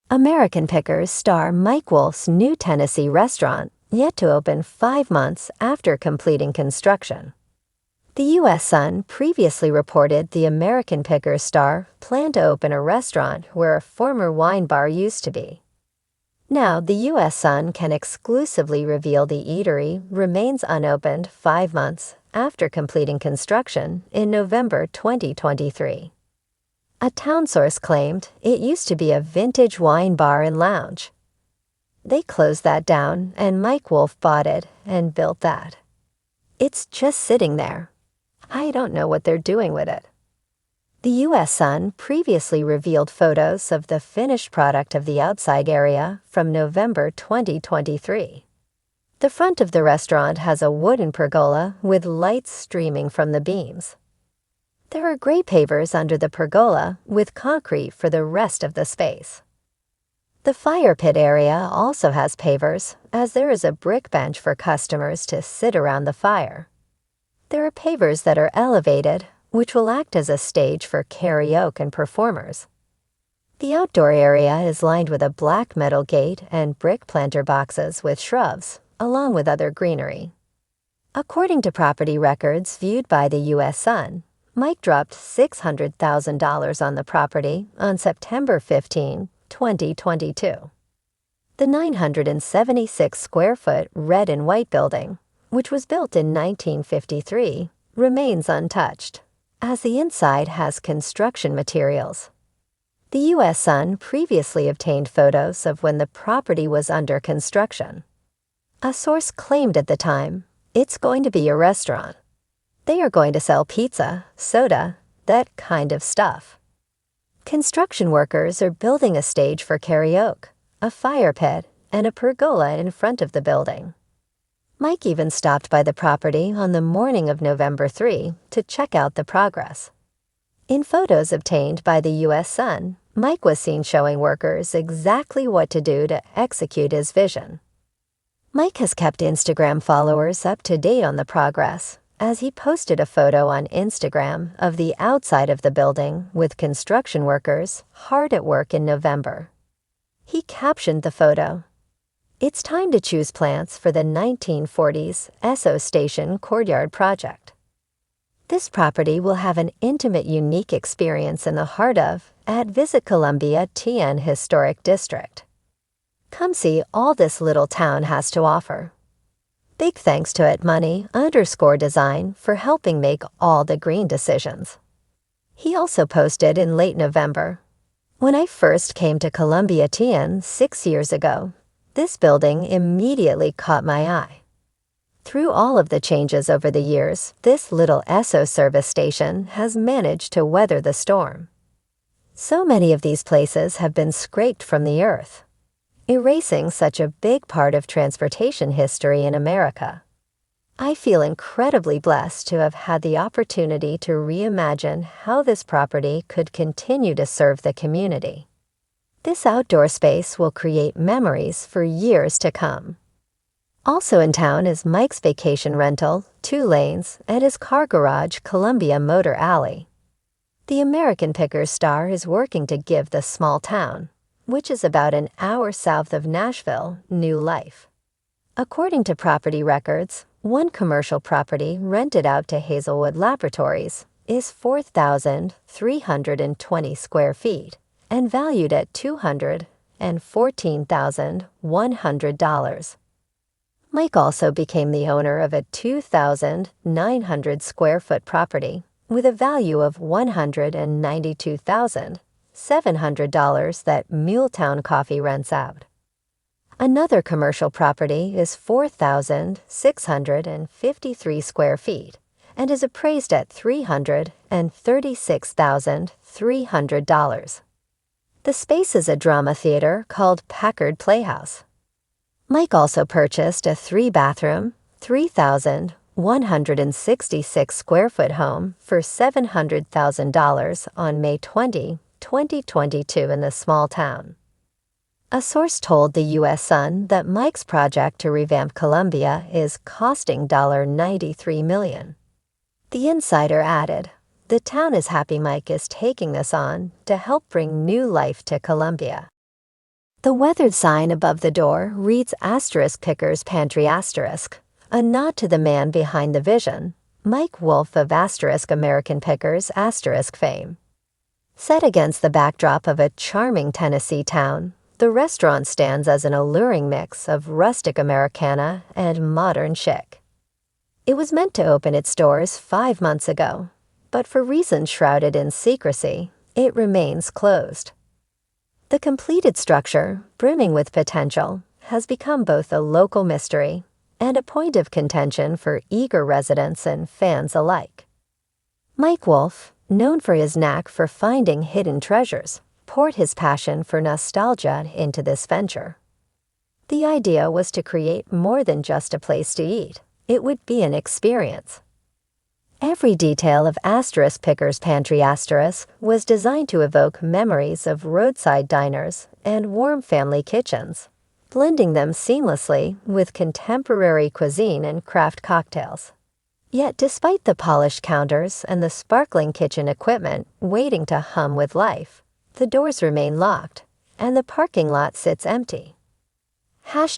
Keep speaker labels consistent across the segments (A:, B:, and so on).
A: American Pickers star Mike Wolfe's new Tennessee restaurant, yet to open 5 months after completing construction. The U.S. Sun previously reported the American Pickers star planned to open a restaurant where a former wine bar used to be. Now, the U.S. Sun can exclusively reveal the eatery remains unopened 5 months after completing construction in November 2023. A town source claimed it used to be a vintage wine bar and lounge. They closed that down, and Mike Wolfe bought it and built that. It's just sitting there. I don't know what they're doing with it. The U.S. Sun previously revealed photos of the finished product of the outside area from November 2023. The front of the restaurant has a wooden pergola with lights streaming from the beams. There are gray pavers under the pergola with concrete for the rest of the space. The fire pit area also has pavers, as there is a brick bench for customers to sit around the fire. There are pavers that are elevated, which will act as a stage for karaoke and performers. The outdoor area is lined with a black metal gate and brick planter boxes with shrubs, along with other greenery. According to property records viewed by the U.S. Sun, Mike dropped $600,000 on the property on September 15, 2022. The 976-square-foot red and white building, which was built in 1953, remains untouched, as the inside has construction materials. The U.S. Sun previously obtained photos of when the property was under construction. A source claimed at the time, "It's going to be a restaurant. They are going to sell pizza, soda, that kind of stuff." Construction workers are building a stage for karaoke, a fire pit, and a pergola in front of the building. Mike even stopped by the property on the morning of November 3 to check out the progress. In photos obtained by the U.S. Sun, Mike was seen showing workers exactly what to do to execute his vision. Mike has kept Instagram followers up to date on the progress, as he posted a photo on Instagram of the outside of the building with construction workers hard at work in November. He captioned the photo, "It's time to choose plants for the 1940s Esso Station Courtyard project." This property will have an intimate, unique experience in the heart of at Visit Columbia TN Historic District. Come see all this little town has to offer. Big thanks to @money_design for helping make all the green decisions. He also posted in late November, "When I first came to Columbia TN 6 years ago, this building immediately caught my eye. Through all of the changes over the years, this little Esso service station has managed to weather the storm. So many of these places have been scraped from the earth, erasing such a big part of transportation history in America. I feel incredibly blessed to have had the opportunity to reimagine how this property could continue to serve the community. This outdoor space will create memories for years to come." Also in town is Mike's vacation rental, 2 lanes, and his car garage, Columbia Motor Alley. The American Pickers star is working to give the small town, which is about an hour south of Nashville, new life. According to property records, one commercial property rented out to Hazelwood Laboratories is 4,320 square feet and valued at $214,100. Mike also became the owner of a 2,900-square-foot property with a value of $192,700 that Muletown Coffee rents out. Another commercial property is 4,653 square feet and is appraised at $336,300. The space is a drama theater called Packard Playhouse. Mike also purchased a 3-bathroom, 3,166-square-foot home for $700,000 on May 20, 2022 in the small town. A source told the U.S. Sun that Mike's project to revamp Columbia is costing $93 million. The insider added, "The town is happy Mike is taking this on to help bring new life to Columbia." The weathered sign above the door reads *Pickers Pantry*, a nod to the man behind the vision, Mike Wolfe of *American Pickers* fame. Set against the backdrop of a charming Tennessee town, the restaurant stands as an alluring mix of rustic Americana and modern chic. It was meant to open its doors 5 months ago, but for reasons shrouded in secrecy, it remains closed. The completed structure, brimming with potential, has become both a local mystery and a point of contention for eager residents and fans alike. Mike Wolfe, known for his knack for finding hidden treasures, poured his passion for nostalgia into this venture. The idea was to create more than just a place to eat. It would be an experience. Every detail of *Pickers Pantry* was designed to evoke memories of roadside diners and warm family kitchens, blending them seamlessly with contemporary cuisine and craft cocktails. Yet despite the polished counters and the sparkling kitchen equipment waiting to hum with life, the doors remain locked, and the parking lot sits empty. #, a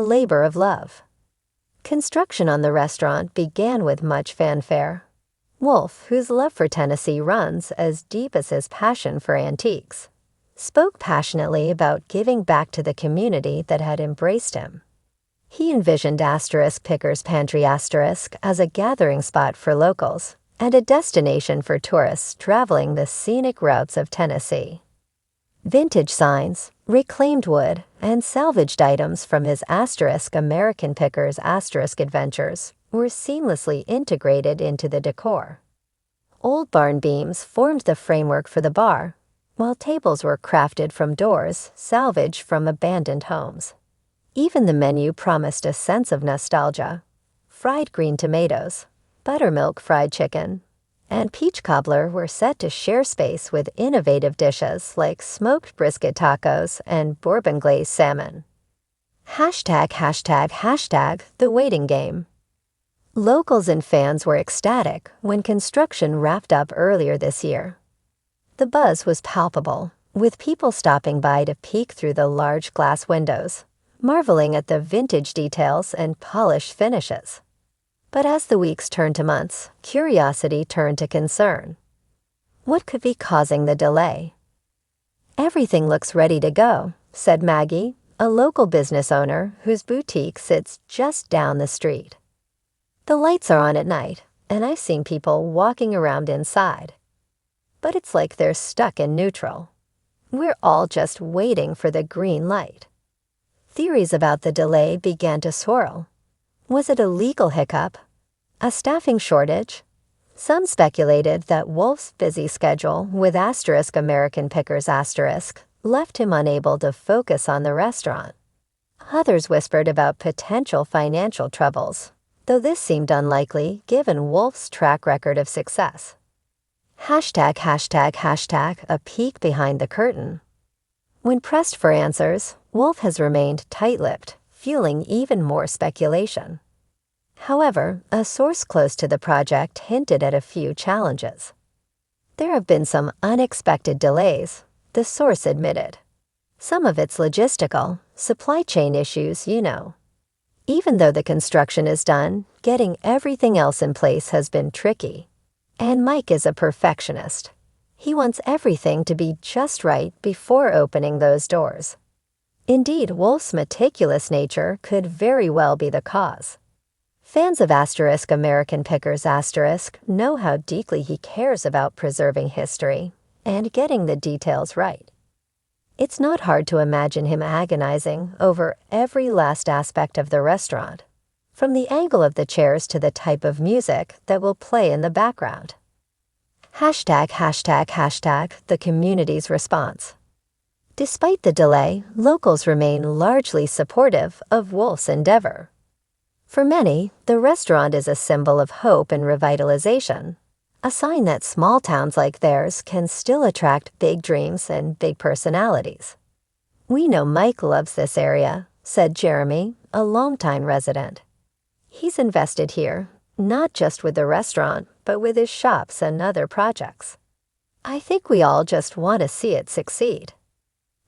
A: labor of love. Construction on the restaurant began with much fanfare. Wolfe, whose love for Tennessee runs as deep as his passion for antiques, spoke passionately about giving back to the community that had embraced him. He envisioned *Pickers Pantry* as a gathering spot for locals and a destination for tourists traveling the scenic routes of Tennessee. Vintage signs, reclaimed wood, and salvaged items from his *American Pickers* adventures were seamlessly integrated into the decor. Old barn beams formed the framework for the bar, while tables were crafted from doors salvaged from abandoned homes. Even the menu promised a sense of nostalgia. Fried green tomatoes, buttermilk fried chicken, and peach cobbler were set to share space with innovative dishes like smoked brisket tacos and bourbon glazed salmon. #, the waiting game. Locals and fans were ecstatic when construction wrapped up earlier this year. The buzz was palpable, with people stopping by to peek through the large glass windows, marveling at the vintage details and polished finishes. But as the weeks turned to months, curiosity turned to concern. What could be causing the delay? "Everything looks ready to go," said Maggie, a local business owner whose boutique sits just down the street. "The lights are on at night, and I've seen people walking around inside. But it's like they're stuck in neutral. We're all just waiting for the green light." Theories about the delay began to swirl. Was it a legal hiccup? A staffing shortage? Some speculated that Wolfe's busy schedule with *American Pickers* left him unable to focus on the restaurant. Others whispered about potential financial troubles, though this seemed unlikely given Wolfe's track record of success. #, a peek behind the curtain. When pressed for answers, Wolfe has remained tight-lipped, fueling even more speculation. However, a source close to the project hinted at a few challenges. "There have been some unexpected delays," the source admitted. "Some of it's logistical, supply chain issues, you know. Even though the construction is done, getting everything else in place has been tricky. And Mike is a perfectionist. He wants everything to be just right before opening those doors." Indeed, Wolfe's meticulous nature could very well be the cause. Fans of *American Pickers* know how deeply he cares about preserving history and getting the details right. It's not hard to imagine him agonizing over every last aspect of the restaurant, from the angle of the chairs to the type of music that will play in the background. #, the community's response. Despite the delay, locals remain largely supportive of Wolfe's endeavor. For many, the restaurant is a symbol of hope and revitalization, a sign that small towns like theirs can still attract big dreams and big personalities. "We know Mike loves this area," said Jeremy, a longtime resident. "He's invested here, not just with the restaurant, but with his shops and other projects. I think we all just want to see it succeed."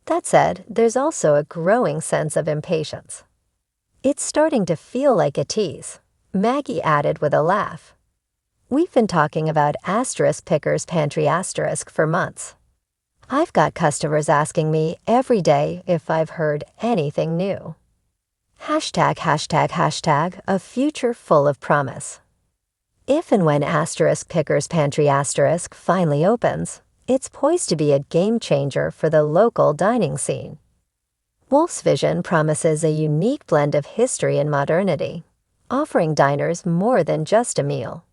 A: That said, there's also a growing sense of impatience. It's starting to feel like a tease, Maggie added with a laugh. We've been talking about asterisk pickers pantry asterisk for months. I've got customers asking me every day if I've heard anything new. ####, a future full of promise. If and when asterisk pickers pantry asterisk finally opens, it's poised to be a game changer for the local dining scene. Wolfe's vision promises a unique blend of history and modernity, offering diners more than just a meal.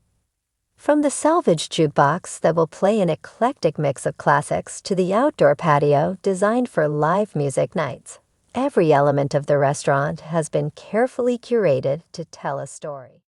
A: From the salvage jukebox that will play an eclectic mix of classics to the outdoor patio designed for live music nights, every element of the restaurant has been carefully curated to tell a story.